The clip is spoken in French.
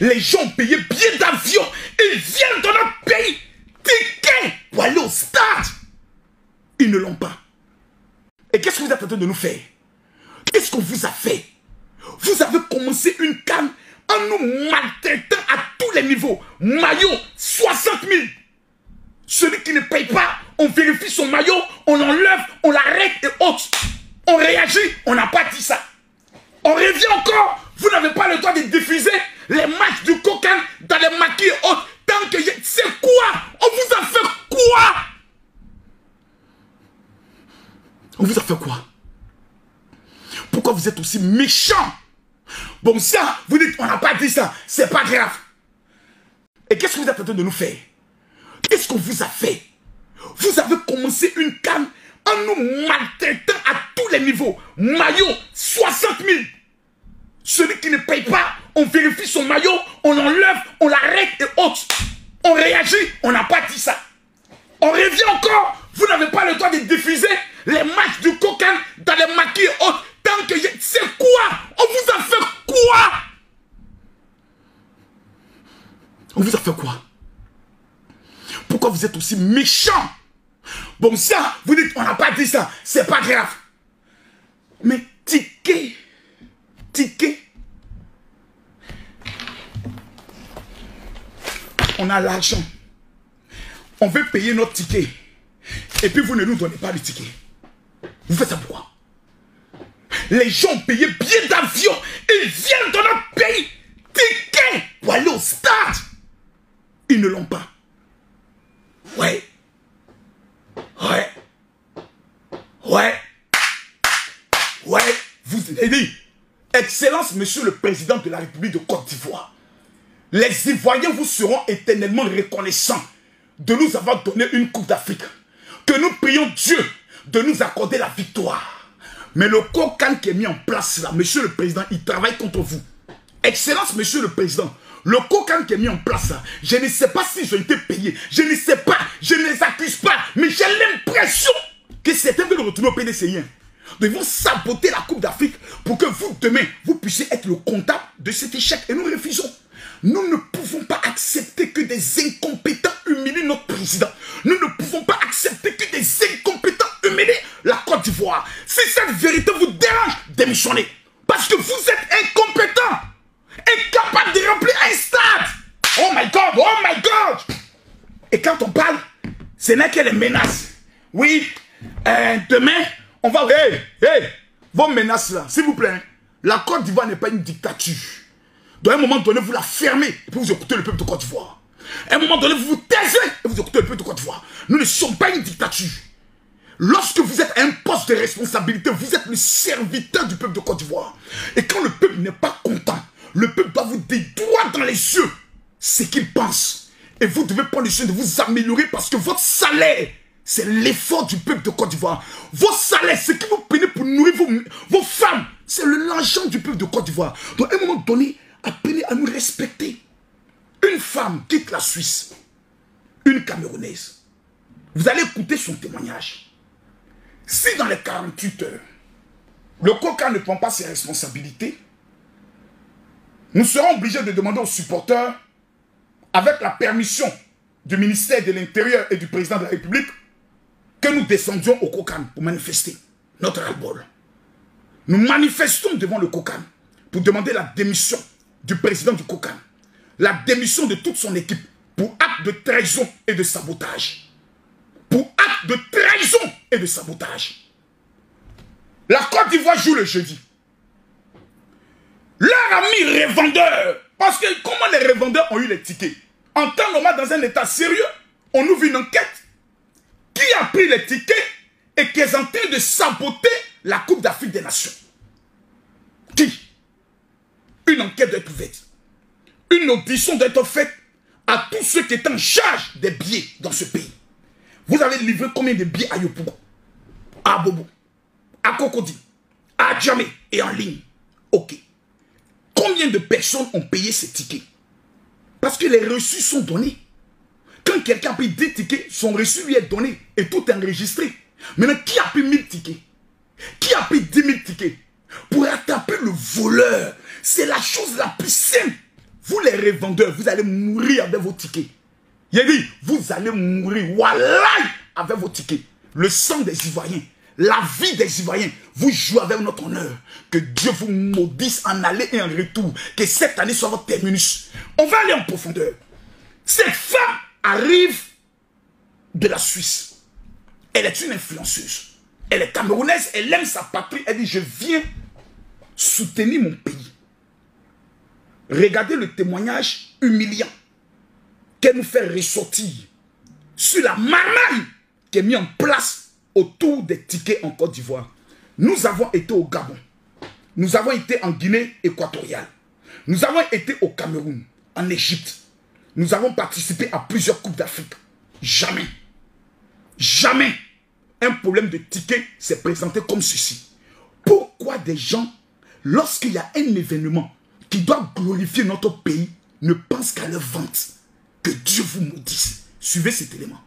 Les gens ont payé billets d'avion. Ils viennent dans notre pays. Ticket pour aller au stade. Ils ne l'ont pas. Et qu'est-ce que vous êtes en train de nous faire? Qu'est-ce qu'on vous a fait? Vous avez commencé une canne en nous maltraitant à tous les niveaux. Maillot, 60 000. Celui qui ne paye pas, on vérifie son maillot, on l'enlève, on l'arrête et autres. On réagit, on n'a pas dit ça. On revient encore, vous n'avez pas le droit de diffuser les matchs du cocaïne dans les maquis et autres. Tant que c'est quoi? On vous a fait quoi? On vous a fait quoi? Pourquoi vous êtes aussi méchants? Bon, ça, vous dites, on n'a pas dit ça, c'est pas grave. Et qu'est-ce que vous êtes en train de nous faire? Qu'est-ce qu'on vous a fait? Vous avez commencé une canne en nous maltraitant à tous les niveaux. Maillot, 60 000. Celui qui ne paye pas, on vérifie son maillot, on l'enlève, on l'arrête et autres. On réagit, on n'a pas dit ça. On revient encore, vous n'avez pas le droit de diffuser les matchs du cocaïne dans les maquis et autres. Tant que c'est quoi? On vous a fait quoi? On vous a fait quoi? Pourquoi vous êtes aussi méchants? Bon, ça, vous dites, on n'a pas dit ça, c'est pas grave. Mais ticket, on a l'argent. On veut payer notre ticket. Et puis vous ne nous donnez pas le ticket. Vous faites ça pourquoi? Les gens ont payé billets d'avion. Ils viennent dans notre pays. Ticket pour aller au stade. Ils ne l'ont pas. Ouais. Vous avez dit, Excellence, Monsieur le Président de la République de Côte d'Ivoire, les Ivoiriens vous seront éternellement reconnaissants de nous avoir donné une Coupe d'Afrique. Que nous prions Dieu de nous accorder la victoire. Mais le cocaïne qui est mis en place là, Monsieur le Président, il travaille contre vous. Excellence, Monsieur le Président, le cocaïne qui est mis en place là, je ne sais pas si j'ai été payé, je ne sais pas, je ne les accuse pas, mais j'ai l'impression que certains veulent retourner au PDCI. Ils vont saboter la Coupe d'Afrique pour que vous, demain, vous puissiez être le comptable de cet échec. Et nous refusons. Nous ne pouvons pas accepter que des incompétents humilient notre président. Nous ne pouvons pas accepter que des incompétents humilient la Côte d'Ivoire. Si cette vérité vous dérange, démissionnez. Parce que vous êtes incompétents. Incapables de remplir un stade. Oh my God, oh my God. Et quand on parle, ce n'est que les menaces. Oui, demain, on va... vos menaces là, s'il vous plaît. La Côte d'Ivoire n'est pas une dictature. Dans un moment donné, vous la fermez et puis vous écoutez le peuple de Côte d'Ivoire. À un moment donné, vous vous taisez et vous écoutez le peuple de Côte d'Ivoire. Nous ne sommes pas une dictature. Lorsque vous êtes à un poste de responsabilité, vous êtes le serviteur du peuple de Côte d'Ivoire. Et quand le peuple n'est pas content, le peuple doit vous dire droit dans les yeux ce qu'il pense. Et vous devez prendre le soin de vous améliorer parce que votre salaire, c'est l'effort du peuple de Côte d'Ivoire. Vos salaires, ce que vous prenez pour nourrir vos femmes, c'est l'argent du peuple de Côte d'Ivoire. Donc à un moment donné, apprenez à nous respecter. Une femme quitte la Suisse, une Camerounaise. Vous allez écouter son témoignage. Si dans les 48 heures, le coca ne prend pas ses responsabilités, nous serons obligés de demander aux supporters, avec la permission du ministère de l'Intérieur et du président de la République, que nous descendions au Cocan pour manifester notre ras-le-bol. Nous manifestons devant le Cocan pour demander la démission du président du Cocan, la démission de toute son équipe pour acte de trahison et de sabotage. Pour acte de trahison et de sabotage. La Côte d'Ivoire joue le jeudi. Leur ami revendeur, parce que comment les revendeurs ont eu les tickets? En temps normal, dans un état sérieux, on ouvre une enquête. Qui a pris les tickets et qui est en train de saboter la Coupe d'Afrique des Nations? Qui? Une enquête doit être faite. Une audition doit être faite à tous ceux qui étaient en charge des billets dans ce pays. Vous avez livré combien de billets à Yopougon, à Bobo, à Cocody, à Djamé et en ligne? Ok. Combien de personnes ont payé ces tickets? Parce que les reçus sont donnés. Quand quelqu'un a pris 10 tickets, son reçu lui est donné et tout est enregistré. Maintenant, qui a pris 1000 tickets? Qui a pris 10 000 tickets? Pour attraper le voleur, c'est la chose la plus simple. Vous les revendeurs, vous allez mourir avec vos tickets. Il dit, vous allez mourir, wallahi, avec vos tickets. Le sang des Ivoiriens, la vie des Ivoiriens, vous jouez avec notre honneur. Que Dieu vous maudisse en aller et en retour. Que cette année soit votre terminus. On va aller en profondeur. Cette femme arrive de la Suisse. Elle est une influenceuse. Elle est camerounaise, elle aime sa patrie. Elle dit, je viens soutenir mon pays. Regardez le témoignage humiliant qu'elle nous fait ressortir sur la marmaille qui est mise en place autour des tickets en Côte d'Ivoire. Nous avons été au Gabon. Nous avons été en Guinée équatoriale. Nous avons été au Cameroun, en Égypte. Nous avons participé à plusieurs Coupes d'Afrique. Jamais, jamais un problème de ticket s'est présenté comme ceci. Pourquoi des gens, lorsqu'il y a un événement qui doit glorifier notre pays, ne pensent qu'à leur vente? Que Dieu vous maudisse. Suivez cet élément.